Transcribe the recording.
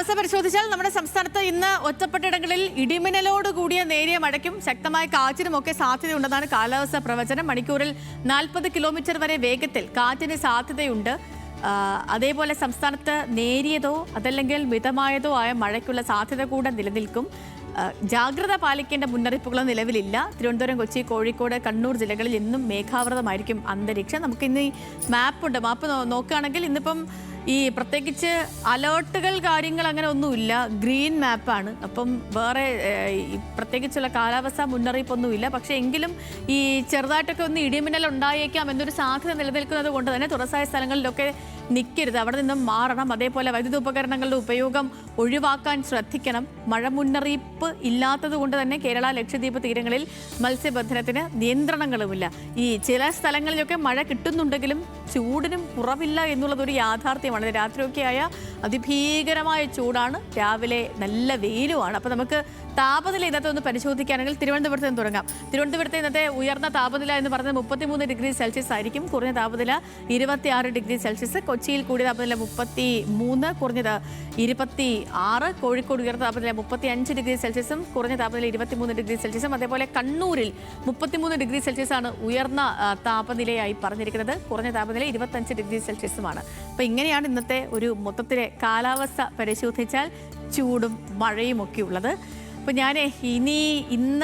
കാലാവസ്ഥ പരിശോധിച്ചാൽ നമ്മുടെ സംസ്ഥാനത്ത് ഇന്ന് ഒറ്റപ്പെട്ടിടങ്ങളിൽ ഇടിമിന്നലോട് കൂടിയ നേരിയ മഴയ്ക്കും ശക്തമായ കാറ്റിനുമൊക്കെ സാധ്യതയുണ്ടെന്നാണ് കാലാവസ്ഥാ പ്രവചനം. മണിക്കൂറിൽ 40 കിലോമീറ്റർ വരെ വേഗത്തിൽ കാറ്റിന് സാധ്യതയുണ്ട്. അതേപോലെ സംസ്ഥാനത്ത് നേരിയതോ അതല്ലെങ്കിൽ മിതമായതോ ആയ മഴയ്ക്കുള്ള സാധ്യത കൂടെ നിലനിൽക്കും. ജാഗ്രത പാലിക്കേണ്ട മുന്നറിയിപ്പുകൾ നിലവിലില്ല. തിരുവനന്തപുരം, കൊച്ചി, കോഴിക്കോട്, കണ്ണൂർ ജില്ലകളിൽ ഇന്നും മേഘാവൃതമായിരിക്കും അന്തരീക്ഷം. നമുക്കിന്ന് ഈ മാപ്പ് നോക്കുകയാണെങ്കിൽ ഇന്നിപ്പം ഈ പ്രത്യേകിച്ച് അലേർട്ടുകൾ കാര്യങ്ങൾ അങ്ങനെ ഒന്നുമില്ല. ഗ്രീൻ മാപ്പാണ്. അപ്പം വേറെ പ്രത്യേകിച്ചുള്ള കാലാവസ്ഥ മുന്നറിയിപ്പൊന്നുമില്ല. പക്ഷേ എങ്കിലും ഈ ചെറുതായിട്ടൊക്കെ ഒന്ന് ഇടിമിന്നൽ ഉണ്ടായേക്കാം എന്നൊരു സാധ്യത നിലനിൽക്കുന്നത് കൊണ്ട് തന്നെ തുറസായ സ്ഥലങ്ങളിലൊക്കെ നിൽക്കരുത്, അവിടെ നിന്നും മാറണം. അതേപോലെ വൈദ്യുത ഉപകരണങ്ങളുടെ ഉപയോഗം ഒഴിവാക്കാൻ ശ്രദ്ധിക്കണം. മഴ മുന്നറിയിപ്പ് ഇല്ലാത്തത് കൊണ്ട് തന്നെ കേരള, ലക്ഷദ്വീപ് തീരങ്ങളിൽ മത്സ്യബന്ധനത്തിന് നിയന്ത്രണങ്ങളുമില്ല. ഈ ചില സ്ഥലങ്ങളിലൊക്കെ മഴ കിട്ടുന്നുണ്ടെങ്കിലും ചൂടിനും കുറവില്ല എന്നുള്ളതൊരു യാഥാർത്ഥ്യമാണ്. രാത്രിയൊക്കെ ആയ അതിഭീകരമായ ചൂടാണ്, രാവിലെ നല്ല വെയിലുമാണ്. അപ്പോൾ നമുക്ക് താപനില ഇന്നത്തെ ഒന്ന് പരിശോധിക്കുകയാണെങ്കിൽ തിരുവനന്തപുരത്ത് നിന്ന് തുടങ്ങാം. തിരുവനന്തപുരത്ത് ഇന്നത്തെ ഉയർന്ന താപനില എന്ന് പറയുന്നത് 33 ഡിഗ്രി സെൽഷ്യസ് ആയിരിക്കും. കുറഞ്ഞ താപനില 26 ഡിഗ്രി സെൽഷ്യസ്. കൊച്ചിയിൽ കൂടിയ താപനില 33, കുറഞ്ഞത് 26. കോഴിക്കോട് ഉയർന്ന താപനില 35 ഡിഗ്രി സെൽഷ്യസും കുറഞ്ഞ താപനില 23 ഡിഗ്രി സെൽഷ്യസും. അതേപോലെ കണ്ണൂരിൽ 33 ഡിഗ്രി സെൽഷ്യസ് ആണ് ഉയർന്ന താപനിലയായി പറഞ്ഞിരിക്കുന്നത്. കുറഞ്ഞ താപനില 25 ഡിഗ്രി സെൽഷ്യസുമാണ്. അപ്പോൾ ഇങ്ങനെയാണ് ഇന്നത്തെ ഒരു മൊത്തത്തിലെ കാലാവസ്ഥ പരിശോധിച്ചാൽ ചൂടും മഴയും ഒക്കെ ഉള്ളത്. അപ്പോൾ ഞാൻ ഇന്ന്